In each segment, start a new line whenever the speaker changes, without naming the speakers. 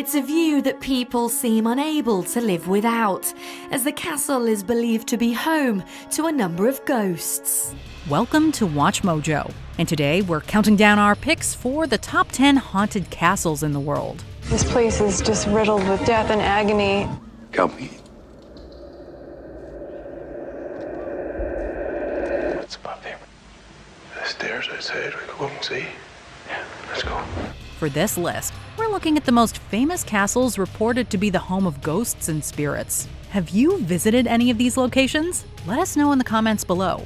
It's a view that people seem unable to live without, as the castle is believed to be home to a number of ghosts.
Welcome to Watch Mojo, and today we're counting down our picks for the top 10 haunted castles in the world.
This place is just riddled with death and agony.
Help me. What's above there? The stairs, I said. We go up and see. Yeah, let's go.
For this list, we're looking at the most famous castles reported to be the home of ghosts and spirits. Have you visited any of these locations? Let us know in the comments below.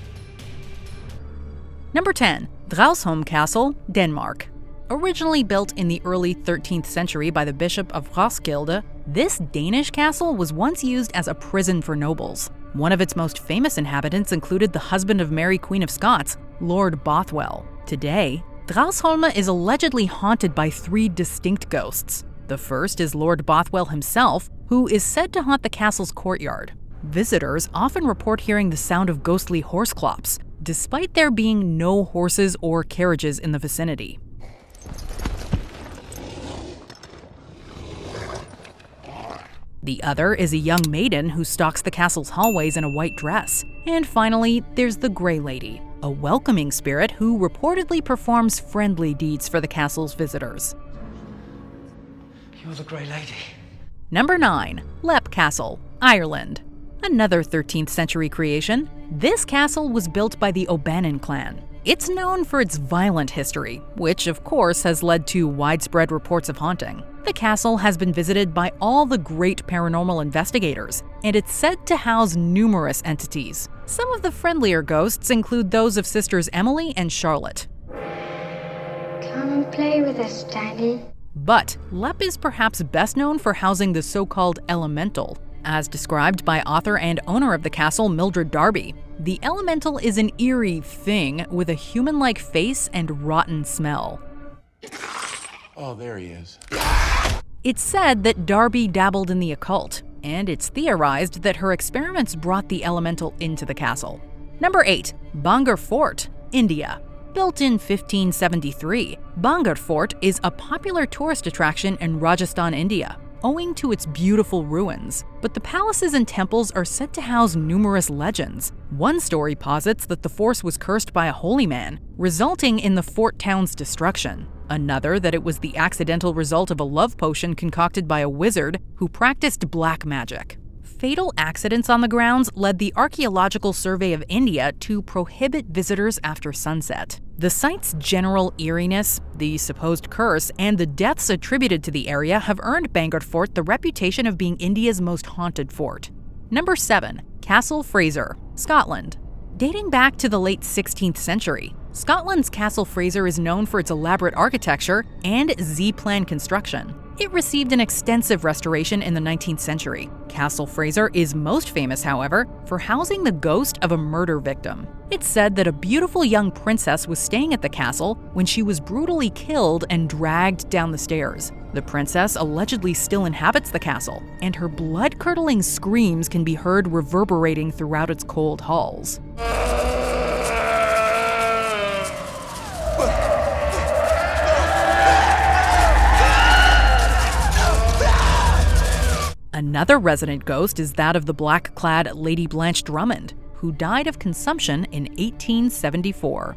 Number 10. Dragsholm Castle, Denmark. Originally built in the early 13th century by the Bishop of Roskilde, this Danish castle was once used as a prison for nobles. One of its most famous inhabitants included the husband of Mary, Queen of Scots, Lord Bothwell. Today, Dragsholm is allegedly haunted by 3 distinct ghosts. The first is Lord Bothwell himself, who is said to haunt the castle's courtyard. Visitors often report hearing the sound of ghostly horse clops, despite there being no horses or carriages in the vicinity. The other is a young maiden who stalks the castle's hallways in a white dress. And finally, there's the Grey Lady, a welcoming spirit who reportedly performs friendly deeds for the castle's visitors.
You're the Grey Lady.
Number 9. Lep Castle, Ireland. Another 13th century creation, this castle was built by the O'Bannon clan. It's known for its violent history, which of course has led to widespread reports of haunting. The castle has been visited by all the great paranormal investigators, and it's said to house numerous entities. Some of the friendlier ghosts include those of sisters Emily and Charlotte.
Come and play with us, Daddy.
But Lep is perhaps best known for housing the so-called elemental. As described by author and owner of the castle, Mildred Darby, the elemental is an eerie thing with a human-like face and rotten smell.
Oh, there he is.
It's said that Darby dabbled in the occult, and it's theorized that her experiments brought the elemental into the castle. Number 8. Bangur Fort, India. Built in 1573, Bangur Fort is a popular tourist attraction in Rajasthan, India, owing to its beautiful ruins. But the palaces and temples are said to house numerous legends. One story posits that the fort was cursed by a holy man, resulting in the fort town's destruction. Another that it was the accidental result of a love potion concocted by a wizard who practiced black magic. Fatal accidents on the grounds led the Archaeological Survey of India to prohibit visitors after sunset. The site's general eeriness, the supposed curse, and the deaths attributed to the area have earned Bangur Fort the reputation of being India's most haunted fort. Number 7. Castle Fraser, Scotland. Dating back to the late 16th century, Scotland's Castle Fraser is known for its elaborate architecture and Z-plan construction. It received an extensive restoration in the 19th century. Castle Fraser is most famous, however, for housing the ghost of a murder victim. It's said that a beautiful young princess was staying at the castle when she was brutally killed and dragged down the stairs. The princess allegedly still inhabits the castle, and her blood-curdling screams can be heard reverberating throughout its cold halls. Another resident ghost is that of the black-clad Lady Blanche Drummond, who died of consumption in 1874.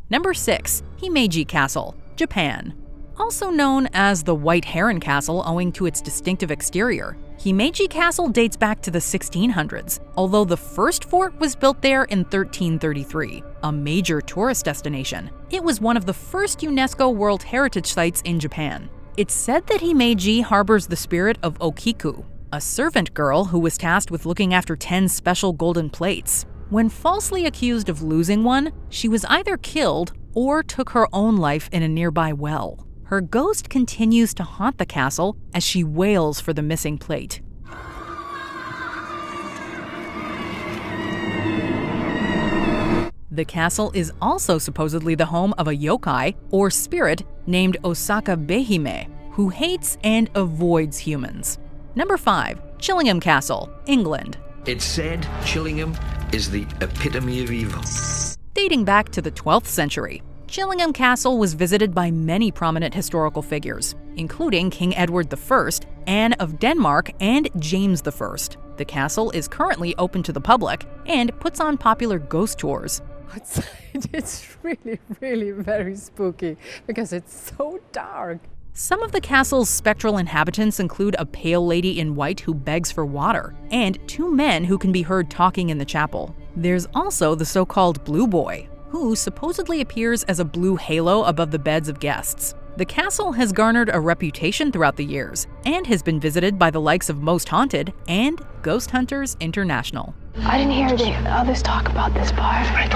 Number 6. Himeji Castle, Japan. Also known as the White Heron Castle owing to its distinctive exterior, Himeji Castle dates back to the 1600s, although the first fort was built there in 1333, a major tourist destination. It was one of the first UNESCO World Heritage Sites in Japan. It's said that Himeji harbors the spirit of Okiku, a servant girl who was tasked with looking after 10 special golden plates. When falsely accused of losing one, she was either killed or took her own life in a nearby well. Her ghost continues to haunt the castle as she wails for the missing plate. The castle is also supposedly the home of a yokai, or spirit, named Osaka Behime, who hates and avoids humans. Number 5. Chillingham Castle, England.
It's said Chillingham is the epitome of evil.
Dating back to the 12th century, Chillingham Castle was visited by many prominent historical figures, including King Edward I, Anne of Denmark, and James I. The castle is currently open to the public and puts on popular ghost tours.
It's really, really very spooky because it's so dark.
Some of the castle's spectral inhabitants include a pale lady in white who begs for water, and 2 men who can be heard talking in the chapel. There's also the so-called Blue Boy, who supposedly appears as a blue halo above the beds of guests. The castle has garnered a reputation throughout the years and has been visited by the likes of Most Haunted and Ghost Hunters International.
I didn't hear the others talk about this part. I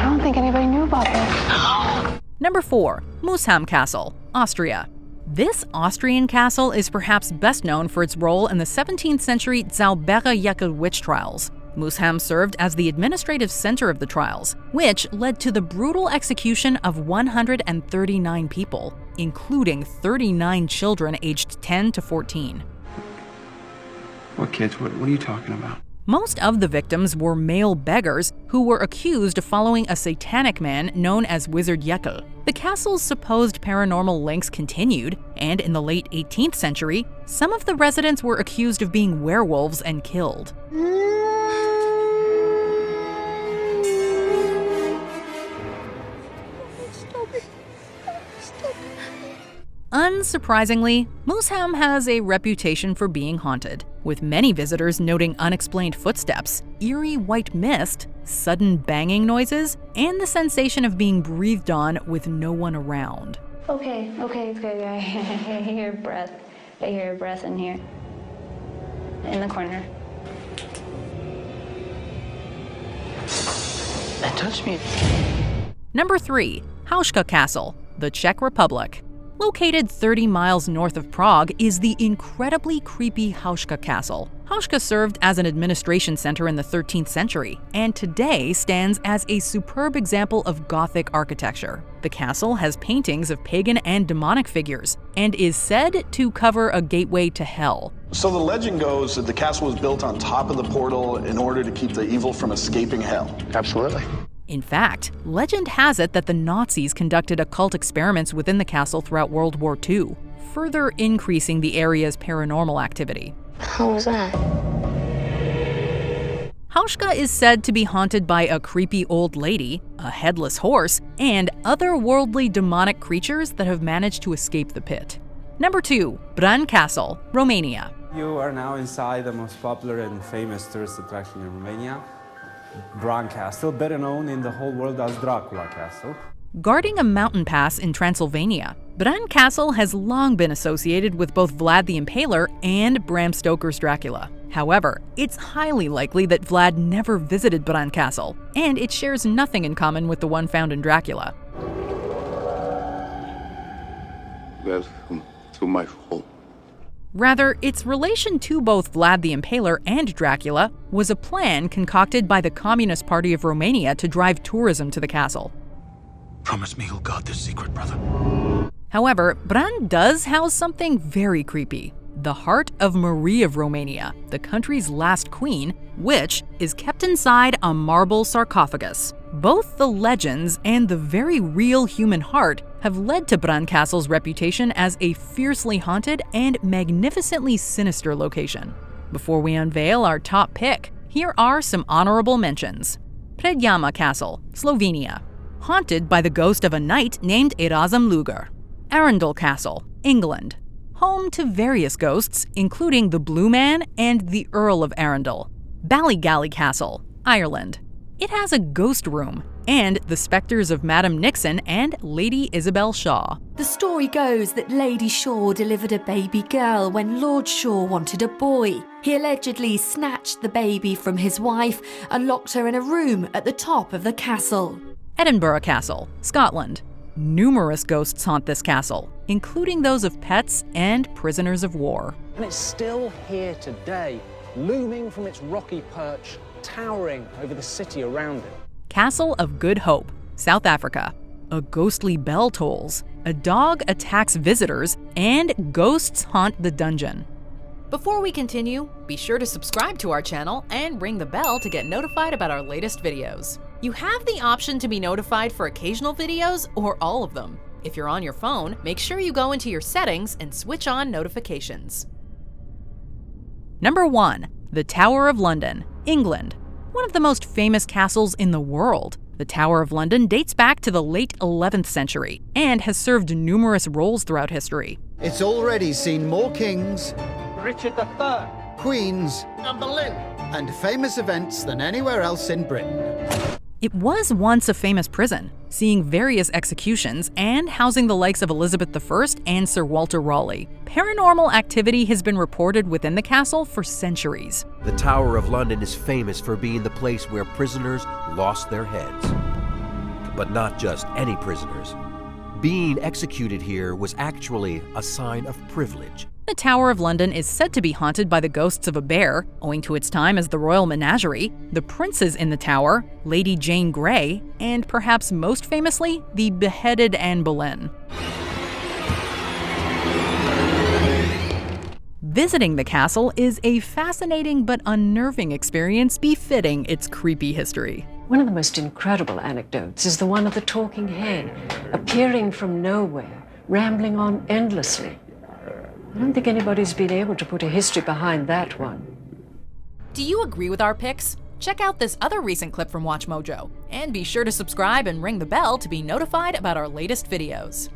don't think anybody knew about this.
Number 4. Moosham Castle, Austria. This Austrian castle is perhaps best known for its role in the 17th century Zaubererjäckel witch trials. Moosham served as the administrative center of the trials, which led to the brutal execution of 139 people, including 39 children aged 10 to 14.
What kids? What are you talking about?
Most of the victims were male beggars who were accused of following a satanic man known as Wizard Jekyll. The castle's supposed paranormal links continued, and in the late 18th century, some of the residents were accused of being werewolves and killed. Unsurprisingly, Moosham has a reputation for being haunted, with many visitors noting unexplained footsteps, eerie white mist, sudden banging noises, and the sensation of being breathed on with no one around.
Okay, it's good. I hear breath. I hear a breath in here. In the corner.
It touched me.
Number 3. HOUSKA Castle, the Czech Republic. Located 30 miles north of Prague is the incredibly creepy HOUSKA Castle. HOUSKA served as an administration center in the 13th century, and today stands as a superb example of Gothic architecture. The castle has paintings of pagan and demonic figures, and is said to cover a gateway to hell.
So the legend goes that the castle was built on top of the portal in order to keep the evil from escaping hell.
Absolutely.
In fact, legend has it that the Nazis conducted occult experiments within the castle throughout World War II, further increasing the area's paranormal activity.
How was that?
HOUSKA is said to be haunted by a creepy old lady, a headless horse, and otherworldly demonic creatures that have managed to escape the pit. Number 2. Bran Castle, Romania.
You are now inside the most popular and famous tourist attraction in Romania, Bran Castle, better known in the whole world as Dracula Castle.
Guarding a mountain pass in Transylvania, Bran Castle has long been associated with both Vlad the Impaler and Bram Stoker's Dracula. However, it's highly likely that Vlad never visited Bran Castle, and it shares nothing in common with the one found in Dracula.
Welcome to my home.
Rather, its relation to both Vlad the Impaler and Dracula was a plan concocted by the Communist Party of Romania to drive tourism to the castle.
Promise me you'll guard this secret, brother.
However, Bran does house something very creepy: the heart of Marie of Romania, the country's last queen, which is kept inside a marble sarcophagus. Both the legends and the very real human heart have led to Bran Castle's reputation as a fiercely haunted and magnificently sinister location. Before we unveil our top pick, here are some honorable mentions. PREDJAMA Castle, Slovenia. Haunted by the ghost of a knight named Erazem Lueger. Arundel Castle, England. Home to various ghosts, including the Blue Man and the Earl of Arundel. BALLYGALLY Castle, Ireland. It has a ghost room and the specters of Madame Nixon and Lady Isabel Shaw.
The story goes that Lady Shaw delivered a baby girl when Lord Shaw wanted a boy. He allegedly snatched the baby from his wife and locked her in a room at the top of the castle.
Edinburgh Castle, Scotland. Numerous ghosts haunt this castle, including those of pets and prisoners of war.
And it's still here today, looming from its rocky perch, towering over the city around it.
Castle of Good Hope, South Africa. A ghostly bell tolls, a dog attacks visitors, and ghosts haunt the dungeon. Before we continue, be sure to subscribe to our channel and ring the bell to get notified about our latest videos. You have the option to be notified for occasional videos or all of them. If you're on your phone, make sure you go into your settings and switch on notifications. Number 1. The Tower of London, England. One of the most famous castles in the world. The Tower of London dates back to the late 11th century and has served numerous roles throughout history.
It's already seen more kings,
Richard III,
queens,
and Boleyn.
and famous events than anywhere else in Britain.
It was once a famous prison, seeing various executions and housing the likes of Elizabeth I and Sir Walter Raleigh. Paranormal activity has been reported within the castle for centuries.
The Tower of London is famous for being the place where prisoners lost their heads. But not just any prisoners. Being executed here was actually a sign of privilege.
The Tower of London is said to be haunted by the ghosts of a bear, owing to its time as the royal menagerie, the princes in the tower, Lady Jane Grey, and perhaps most famously, the beheaded Anne Boleyn. Visiting the castle is a fascinating but unnerving experience befitting its creepy history.
One of the most incredible anecdotes is the one of the talking head, appearing from nowhere, rambling on endlessly. I don't think anybody's been able to put a history behind that one.
Do you agree with our picks? Check out this other recent clip from WatchMojo, and be sure to subscribe and ring the bell to be notified about our latest videos.